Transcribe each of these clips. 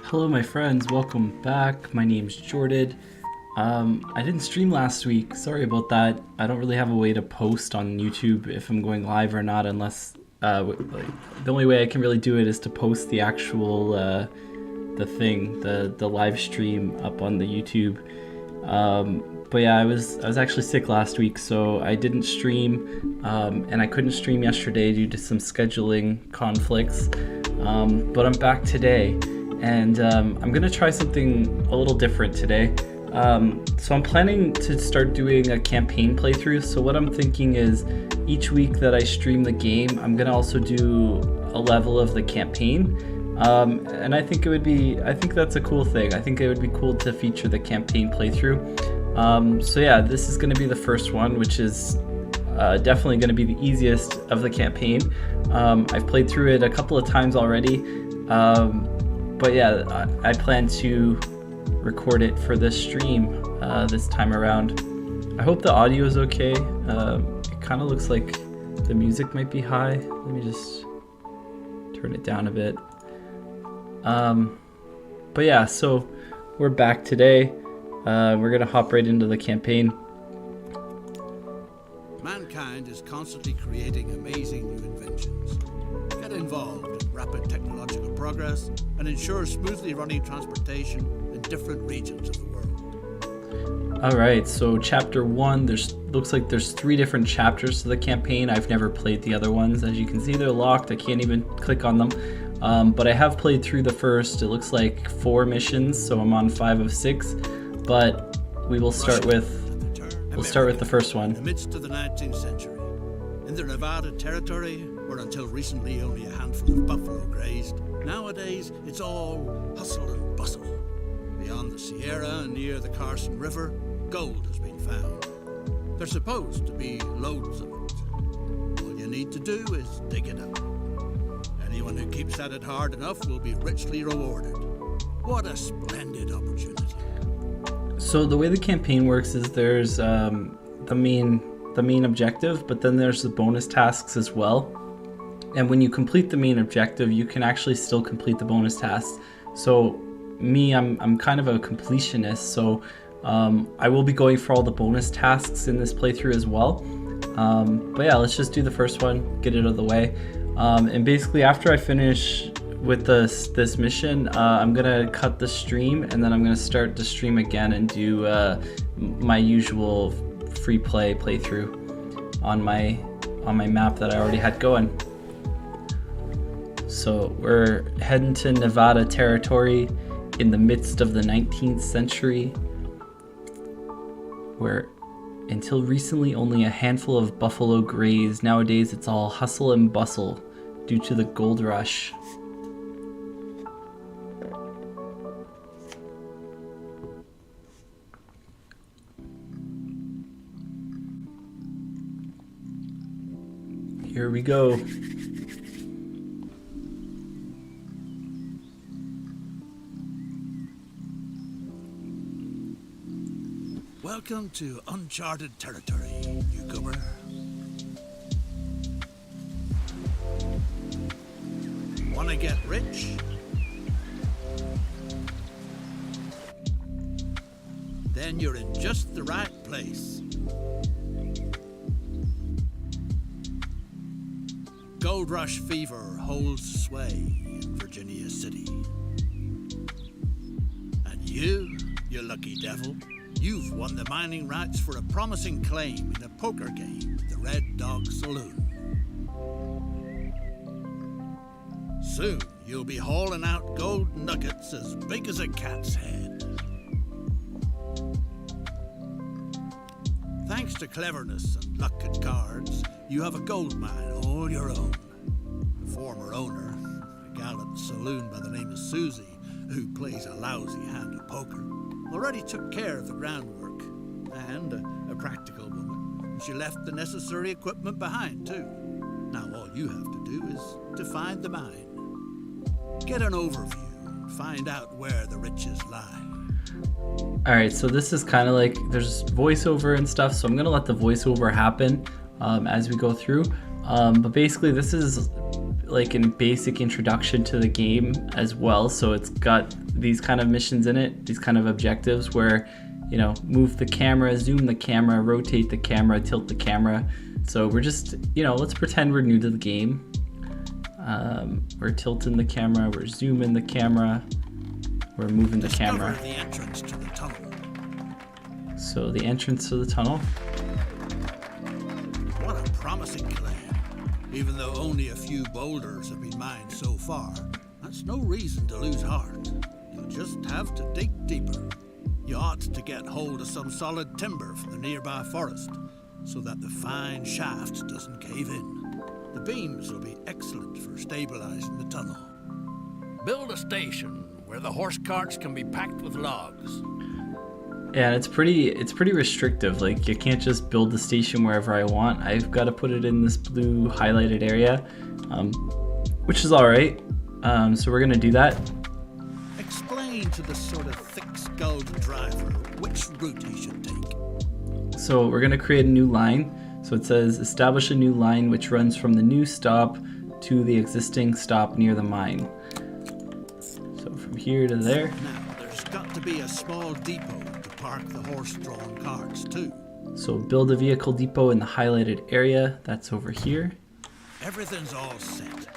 Hello my friends, welcome back. My name's Jordan. I didn't stream last week, sorry about that. I don't really have a way to post on YouTube if I'm going live or not, unless the only way I can really do it is to post the actual the live stream up on the YouTube. But yeah, I was actually sick last week, so I didn't stream, and I couldn't stream yesterday due to some scheduling conflicts. But I'm back today, and I'm gonna try something a little different today. So I'm planning to start doing a campaign playthrough. So what I'm thinking is each week that I stream the game, I'm gonna also do a level of the campaign. And I think that's a cool thing. I think it would be cool to feature the campaign playthrough. So yeah, this is gonna be the first one, which is definitely gonna be the easiest of the campaign. I've played through it a couple of times already. But yeah, I plan to record it for this stream this time around. I hope the audio is okay. It kind of looks like the music might be high. Let me just turn it down a bit. But yeah, so we're back today. We're gonna hop right into the campaign. Mankind is constantly creating amazing new inventions. Get involved in rapid technological progress and ensure smoothly running transportation in different regions of the world. Alright, so chapter 1, looks like there's 3 different chapters to the campaign. I've never played the other ones. As you can see, they're locked. I can't even click on them. But I have played through the first, it looks like 4 missions, so I'm on 5 of 6. But we will start with the first one. In the midst of the 19th century, in the Nevada territory, where until recently only a handful of buffalo grazed, nowadays it's all hustle and bustle. Beyond the Sierra and near the Carson River, gold has been found. There's supposed to be loads of it. All you need to do is dig it up. Anyone who keeps at it hard enough will be richly rewarded. What a splendid opportunity. So the way the campaign works is there's the main objective, but then there's the bonus tasks as well. And when you complete the main objective, you can actually still complete the bonus tasks. So me, I'm kind of a completionist, so I will be going for all the bonus tasks in this playthrough as well. But yeah, let's just do the first one, get it out of the way. And basically after I finish with this mission, I'm gonna cut the stream, and then I'm gonna start the stream again and do my usual free playthrough on my map that I already had going. So we're heading to Nevada territory in the midst of the 19th century, where until recently only a handful of buffalo grazed. Nowadays it's all hustle and bustle due to the gold rush. Here we go. Welcome to uncharted territory, newcomer. Wanna get rich? Then you're in just the right place. Gold rush fever holds sway in Virginia City. And you lucky devil, you've won the mining rights for a promising claim in a poker game at the Red Dog Saloon. Soon, you'll be hauling out gold nuggets as big as a cat's head. Thanks to cleverness and luck at cards, you have a gold mine all your own. The former owner, a gal at the saloon by the name of Susie, who plays a lousy hand of poker, already took care of the groundwork. And a practical woman, she left the necessary equipment behind too. Now all you have to do is to find the mine. Get an overview and find out where the riches lie. Alright, so this is kind of like, there's voiceover and stuff, so I'm going to let the voiceover happen as we go through. But basically this is like a basic introduction to the game as well. So it's got these kind of missions in it, these kind of objectives where, you know, move the camera, zoom the camera, rotate the camera, tilt the camera. So we're just, you know, let's pretend we're new to the game. We're tilting the camera, we're zooming the camera, we're moving the camera. Discover the entrance to the tunnel. So the entrance to the tunnel. What a promising claim. Even though only a few boulders have been mined so far, that's no reason to lose heart. You'll just have to dig deeper. You ought to get hold of some solid timber from the nearby forest, so that the fine shaft doesn't cave in. The beams will be excellent for stabilizing the tunnel. Build a station where the horse carts can be packed with logs. Yeah, it's pretty restrictive. Like, you can't just build the station wherever I want. I've got to put it in this blue highlighted area, which is all right. So we're gonna do that. Explain to the sort of thick-skulled driver which route he should take. So we're gonna create a new line. So it says establish a new line which runs from the new stop to the existing stop near the mine. So from here to there. Now, there's got to be a small depot to park the horse-drawn carts too. So build a vehicle depot in the highlighted area. That's over here. Everything's all set.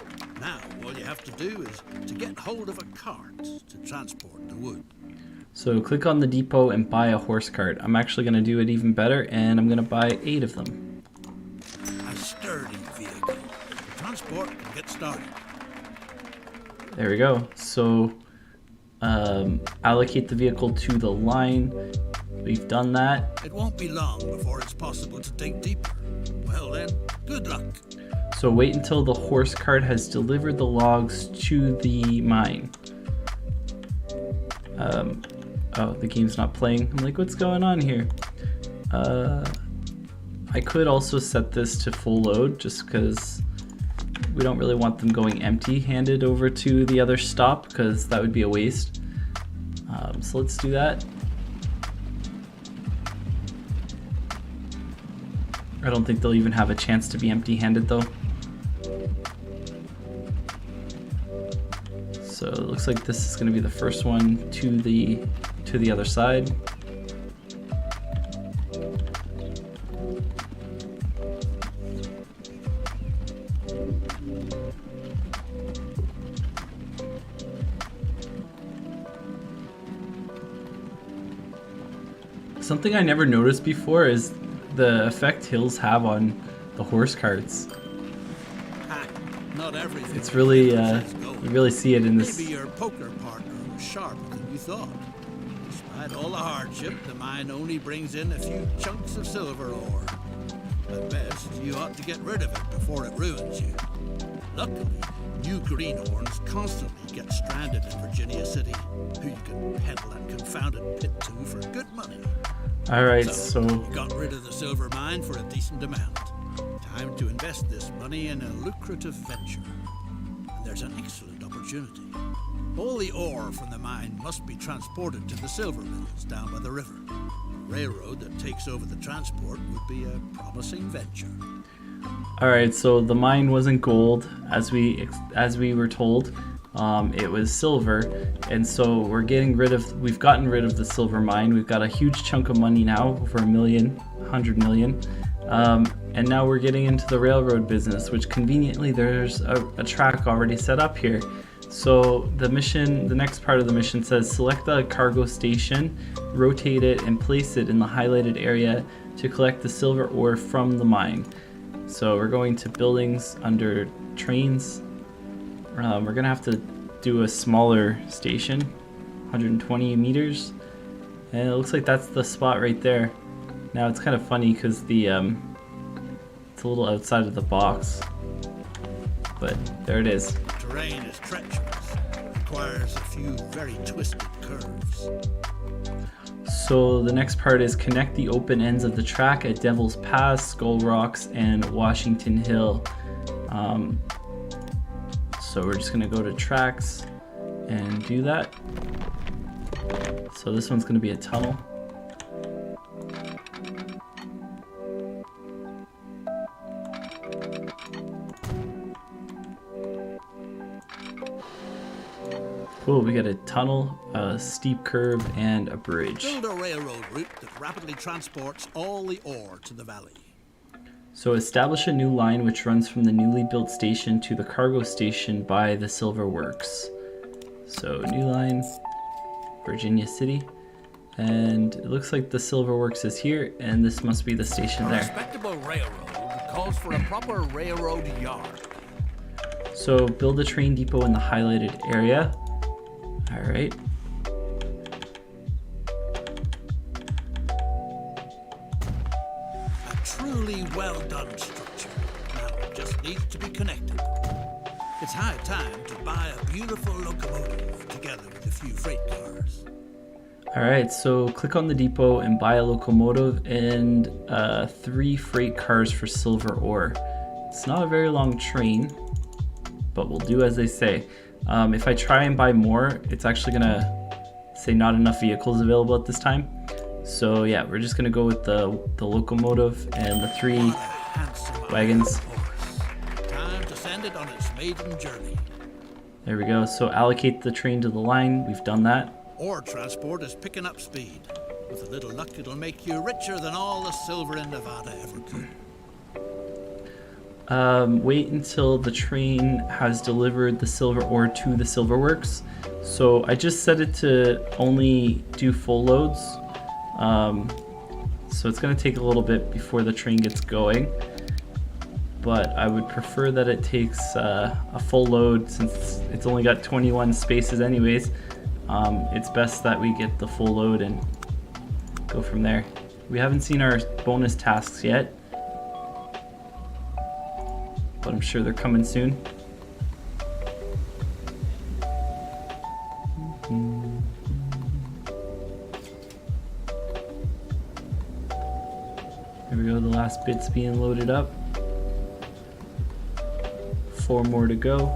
Now, all you have to do is to get hold of a cart to transport the wood. So click on the depot and buy a horse cart. I'm actually going to do it even better, and I'm going to buy 8 of them. A sturdy vehicle. The transport can get started. There we go. So allocate the vehicle to the line. We've done that. It won't be long before it's possible to dig deeper. Well then, good luck. So wait until the horse cart has delivered the logs to the mine. Oh, the game's not playing. I'm like, what's going on here? I could also set this to full load just because we don't really want them going empty-handed over to the other stop, because that would be a waste. So let's do that. I don't think they'll even have a chance to be empty-handed though. So it looks like this is going to be the first one to the other side. Something I never noticed before is the effect hills have on the horse carts. Not everything. It's really, you really see it in this. Maybe your poker partner was sharper than you thought. Despite all the hardship, the mine only brings in a few chunks of silver ore. At best, you ought to get rid of it before it ruins you. Luckily, new greenhorns constantly get stranded in Virginia City, who you can peddle that confounded pit to for good money. Alright, So, so you got rid of the silver mine for a decent amount. Time to invest this money in a lucrative venture. And there's an excellent opportunity. All the ore from the mine must be transported to the silver mills down by the river. A railroad that takes over the transport would be a promising venture. alright, so the mine wasn't gold as we were told. It was silver, and so we've gotten rid of the silver mine. We've got a huge chunk of money now, over $100 million. And now we're getting into the railroad business, which conveniently there's a track already set up here. So the next part of the mission says select the cargo station, rotate it, and place it in the highlighted area to collect the silver ore from the mine. So we're going to buildings under trains. We're gonna have to do a smaller station, 120 meters, and it looks like that's the spot right there. Now it's kind of funny because it's a little outside of the box, but there it is. Terrain is treacherous. Requires a few very twisted curves. So the next part is connect the open ends of the track at Devil's Pass, Skull Rocks, and Washington Hill. So we're just gonna go to tracks and do that. So this one's gonna be a tunnel. Cool, we got a tunnel, a steep curve, and a bridge. Build a railroad route that rapidly transports all the ore to the valley. So establish a new line which runs from the newly built station to the cargo station by the Silver Works. So new line, Virginia City. And it looks like the Silver Works is here, and this must be the station A there. respectable railroad calls for a proper railroad yard. So build a train depot in the highlighted area. All right. A truly well done structure. Now it just needs to be connected. It's high time to buy a beautiful locomotive together with a few freight cars. All right, so click on the depot and buy a locomotive and 3 freight cars for silver ore. It's not a very long train, but we'll do as they say. If I try and buy more, it's actually gonna say not enough vehicles available at this time. So yeah, we're just gonna go with the locomotive and the 3 What a handsome wagons. horse. Time to send it on its maiden journey. There we go. So allocate the train to the line. We've done that. Ore transport is picking up speed. With a little luck, it'll make you richer than all the silver in Nevada ever could. Wait until the train has delivered the silver ore to the Silver Works. So I just set it to only do full loads. So it's going to take a little bit before the train gets going. But I would prefer that it takes a full load since it's only got 21 spaces anyways. It's best that we get the full load and go from there. We haven't seen our bonus tasks yet, but I'm sure they're coming soon. There we go, the last bit's being loaded up. 4 more to go.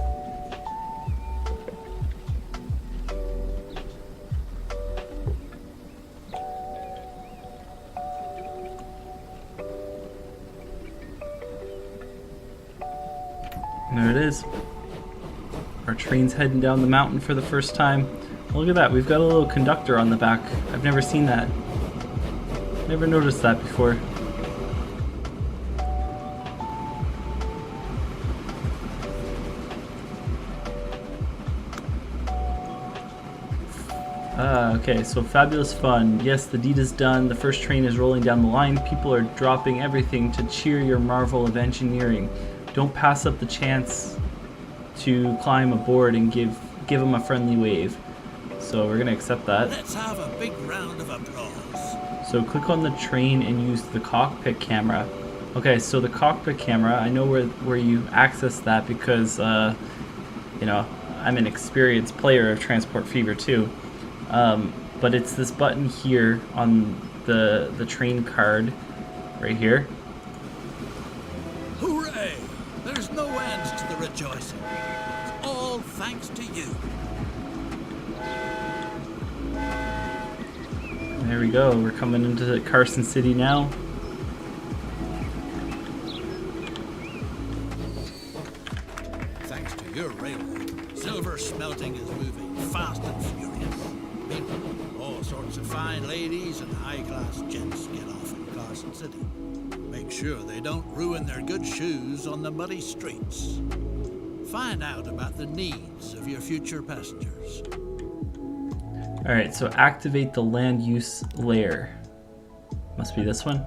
There it is. Our train's heading down the mountain for the first time. Look at that, we've got a little conductor on the back. I've never seen that. Never noticed that before. Okay, so fabulous fun. Yes, the deed is done. The first train is rolling down the line. People are dropping everything to cheer your marvel of engineering. Don't pass up the chance to climb aboard and give them a friendly wave. So we're gonna accept that. Let's have a big round of applause. So click on the train and use the cockpit camera. Okay, so the cockpit camera, I know where you access that because you know, I'm an experienced player of Transport Fever 2. But it's this button here on the train card right here. Hooray! There's no end to the rejoicing. It's all thanks to you. There we go. We're coming into Carson City now. Thanks to your railroad, silver smelting is moving fast and furious. Meanwhile, all sorts of fine ladies and high-class gents get off in Carson City. Make sure they don't ruin their good shoes on the muddy streets. Find out about the needs of your future passengers. Alright, so activate the land use layer. Must be this one.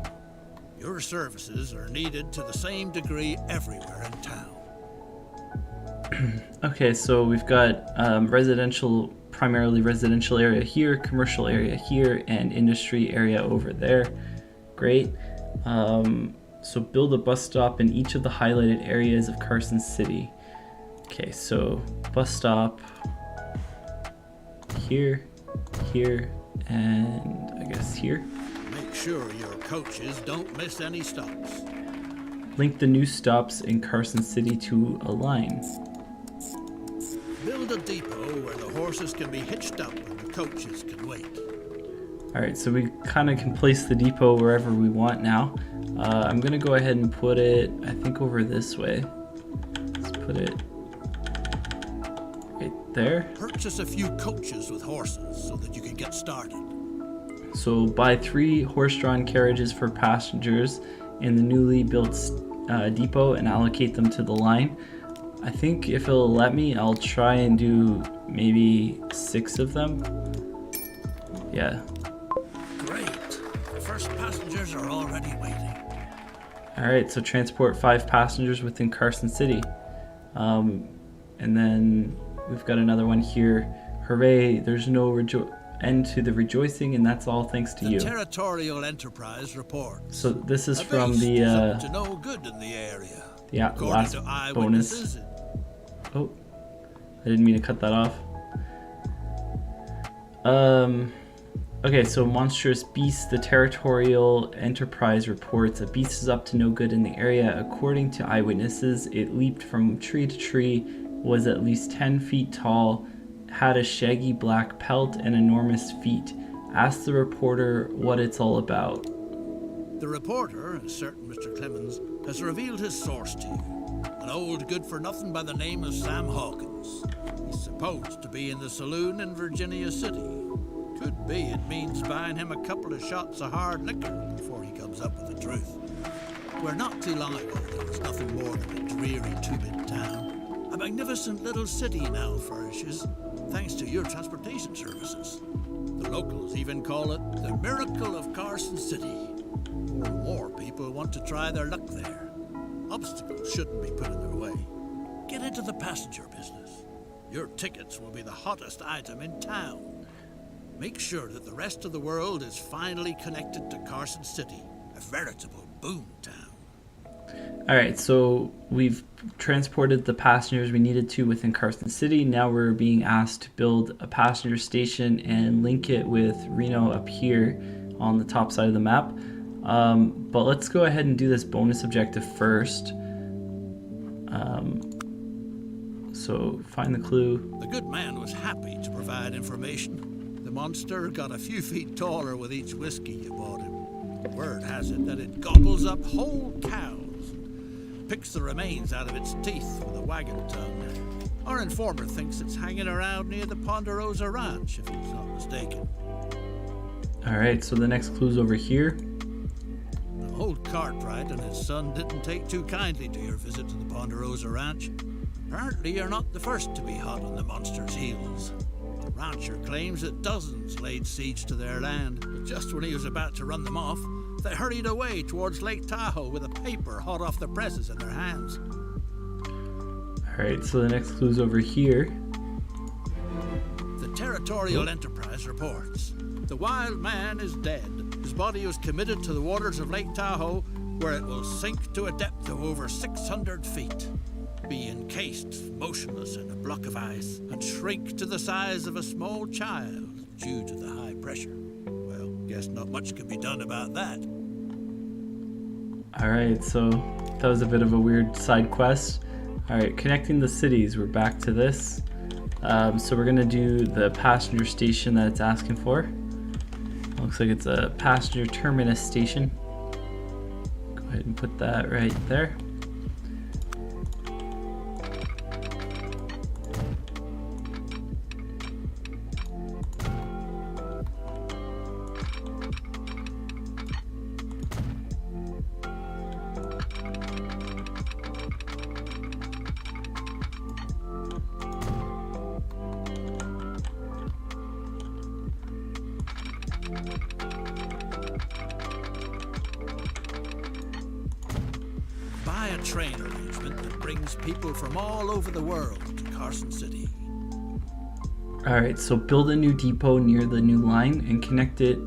Your services are needed to the same degree everywhere in town. Okay, so we've got primarily residential area here, commercial area here, and industry area over there. Great. So build a bus stop in each of the highlighted areas of Carson City. Okay, so bus stop here, here, and I guess here. Make sure your coaches don't miss any stops. Link the new stops in Carson City to a line. Build a depot where the horses can be hitched up and the coaches can wait. Alright, so we kind of can place the depot wherever we want now. I'm going to go ahead and put it, I think, over this way. Let's put it right there. Purchase a few coaches with horses so that you can get started. So buy 3 horse-drawn carriages for passengers in the newly built depot and allocate them to the line. I think if it'll let me, I'll try and do maybe 6 of them. Yeah. Great. The first passengers are already waiting. Alright, so transport 5 passengers within Carson City. And then we've got another one here. Hooray, there's no end to the rejoicing, and that's all thanks to you. The Territorial Enterprise reports. So this is A from beast the is up to no good in the area. yeah, According last to bonus. eyewitnesses, Oh, I didn't mean to cut that off. Okay, so monstrous beast. The Territorial Enterprise reports a beast is up to no good in the area. According to eyewitnesses, it leaped from tree to tree, was at least 10 feet tall, had a shaggy black pelt and enormous feet. Ask the reporter what it's all about. the reporter, a certain Mr. Clemens, has revealed his source to you. An old good-for-nothing by the name of Sam Hawkins. He's supposed to be in the saloon in Virginia City. Could be it means buying him a couple of shots of hard liquor before he comes up with the truth. Where not too long ago there was nothing more than a dreary two-bit town, a magnificent little city now flourishes, thanks to your transportation services. The locals even call it the Miracle of Carson City. More and more people want to try their luck there. Obstacles shouldn't be put in their way. Get into the passenger business. Your tickets will be the hottest item in town. Make sure that the rest of the world is finally connected to Carson City, a veritable boom town. Alright, so we've transported the passengers we needed to within Carson City. Now we're being asked to build a passenger station and link it with Reno up here on the top side of the map. But let's go ahead and do this bonus objective first. So find the clue. The good man was happy to provide information. The monster got a few feet taller with each whiskey you bought him. Word has it that it gobbles up whole cows and picks the remains out of its teeth with a wagon tongue. Our informer thinks it's hanging around near the Ponderosa Ranch, if he's not mistaken. Alright, so the next clue's over here. The old Cartwright and his son didn't take too kindly to your visit to the Ponderosa Ranch. Apparently you're not the first to be hot on the monster's heels. The rancher claims that dozens laid siege to their land, but just when he was about to run them off, they hurried away towards Lake Tahoe with a paper hot off the presses in their hands. Alright, so the next clue's over here. The Territorial Enterprise reports. The wild man is dead. His body was committed to the waters of Lake Tahoe, where it will sink to a depth of over 600 feet. Be encased, motionless in a block of ice, and shrink to the size of a small child due to the high pressure. Well, guess not much can be done about that. Alright, so that was a bit of a weird side quest. Alright, connecting the cities, we're back to this. So we're going to do the passenger station that it's asking for. Looks like it's a passenger terminus station. Go ahead and put that right there. Buy a train arrangement that brings people from all over the world to Carson City. Alright, so build a new depot near the new line and connect it.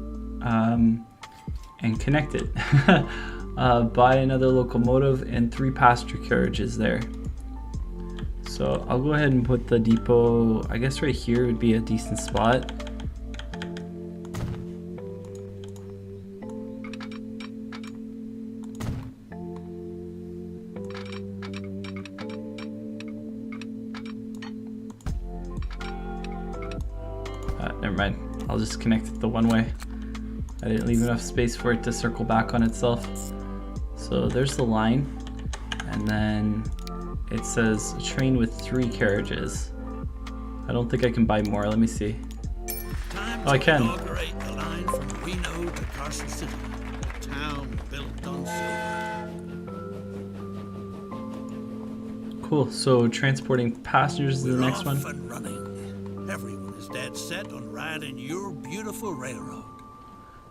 Buy another locomotive and 3 passenger carriages there. So I'll go ahead and put the depot, I guess right here would be a decent spot. Never mind, I'll just connect it the one way. I didn't leave enough space for it to circle back on itself. So there's the line, and then it says train with 3 carriages. I don't think I can buy more. Let me see. Time Oh, I to can. inaugurate the line from Reno to Carson City, a town built on silver. Cool. So transporting passengers is the We're next off one. and running. Everyone is dead set on riding your beautiful railroad.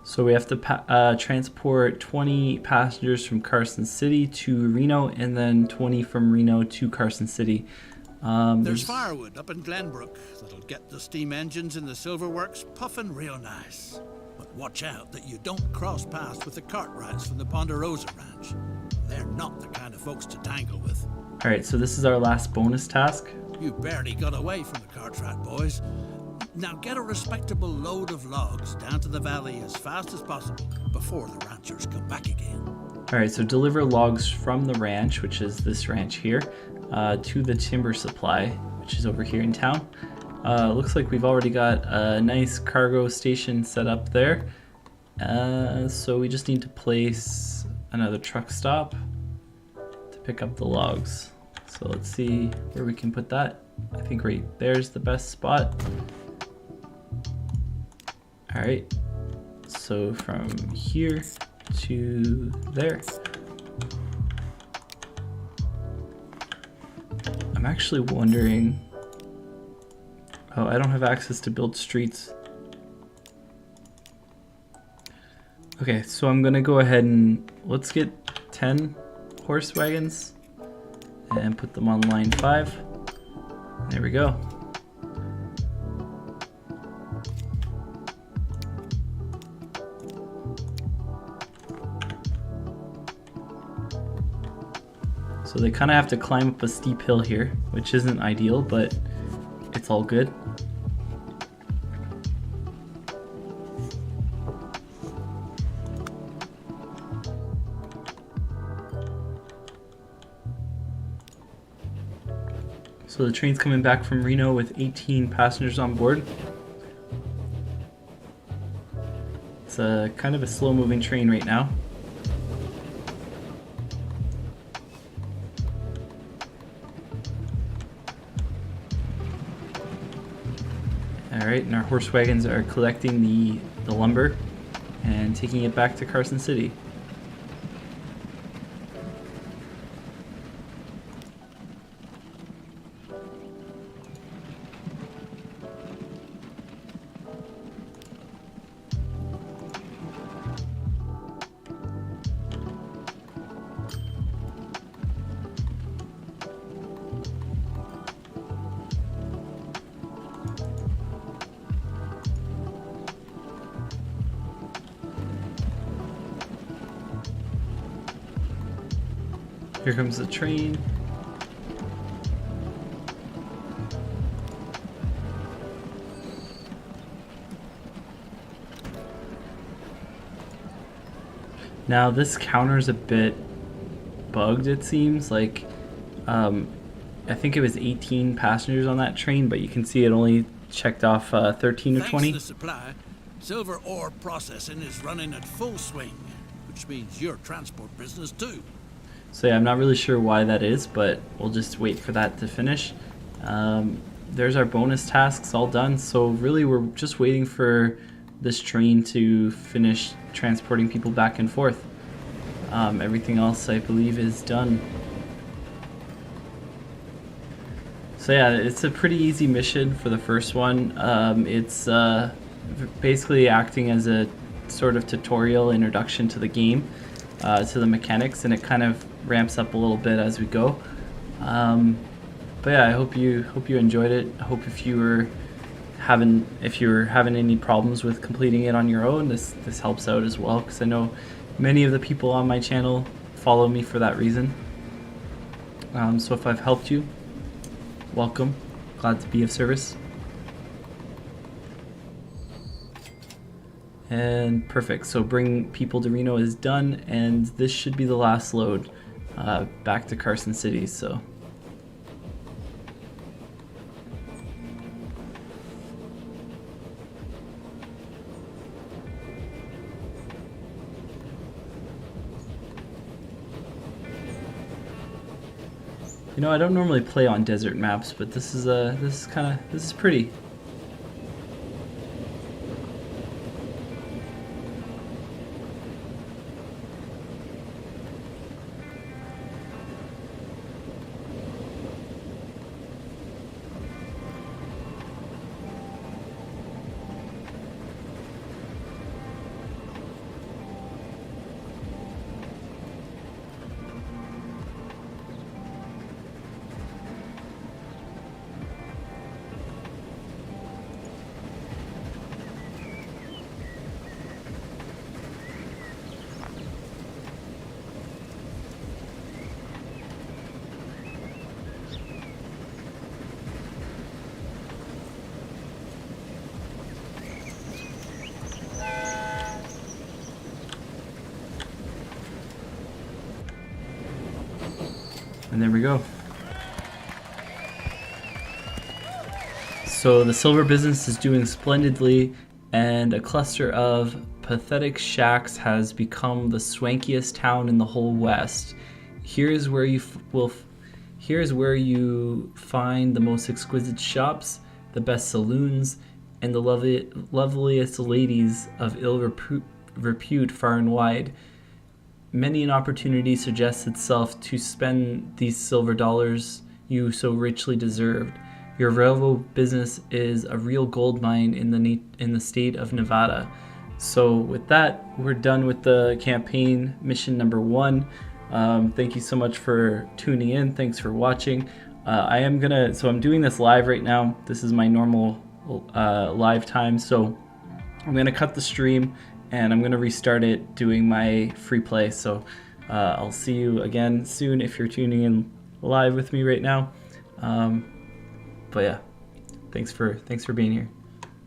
So we have to transport 20 passengers from Carson City to Reno, and then 20 from Reno to Carson City. There's firewood up in Glenbrook that'll get the steam engines in the silver works puffing real nice. But watch out that you don't cross paths with the Cartwrights from the Ponderosa Ranch. They're not the kind of folks to tangle with. All right, so this is our last bonus task. You barely got away from the Cartwright boys. Now get a respectable load of logs down to the valley as fast as possible before the ranchers come back again. All right, so deliver logs from the ranch, which is this ranch here, to the timber supply, which is over here in town. Looks like we've already got a nice cargo station set up there. So we just need to place another truck stop to pick up the logs. So let's see where we can put that. I think right there's the best spot. All right, so from here to there. I'm actually wondering, oh, I don't have access to build streets. Okay, so I'm gonna go ahead and let's get 10 horse wagons and put them on line 5. There we go. So they kind of have to climb up a steep hill here, which isn't ideal, but it's all good. So the train's coming back from Reno with 18 passengers on board. It's a kind of a slow-moving train right now. Alright, and our horse wagons are collecting the lumber and taking it back to Carson City. Here comes the train. Now this counter's a bit bugged, it seems. Like, I think it was 18 passengers on that train, but you can see it only checked off 13 or 20. Thanks to the supply, silver ore processing is running at full swing, which means your transport business too. So yeah, I'm not really sure why that is, but we'll just wait for that to finish. There's our bonus tasks all done. So really we're just waiting for this train to finish transporting people back and forth. Everything else I believe is done. So yeah, it's a pretty easy mission for the first one. It's basically acting as a sort of tutorial introduction to the game, to the mechanics, and it kind of ramps up a little bit as we go. But yeah, I hope you enjoyed it. I hope if you were having any problems with completing it on your own, this helps out as well, because I know many of the people on my channel follow me for that reason. So if I've helped you, welcome. Glad to be of service. And perfect. So bring people to Reno is done, and this should be the last load back to Carson City. So You know, I don't normally play on desert maps, but this is pretty. And there we go. So the silver business is doing splendidly, and a cluster of pathetic shacks has become the swankiest town in the whole West. Here's where you find the most exquisite shops, the best saloons, and the loveliest ladies of ill repute far and wide. Many an opportunity suggests itself to spend these silver dollars you so richly deserved. Your railroad business is a real gold mine in the state of Nevada. So with that, we're done with the campaign mission number 1. Thank you so much for tuning in. Thanks for watching. I'm doing this live right now. This is my normal live time. So I'm gonna cut the stream and I'm gonna restart it doing my free play. So I'll see you again soon if you're tuning in live with me right now. But yeah, thanks for being here.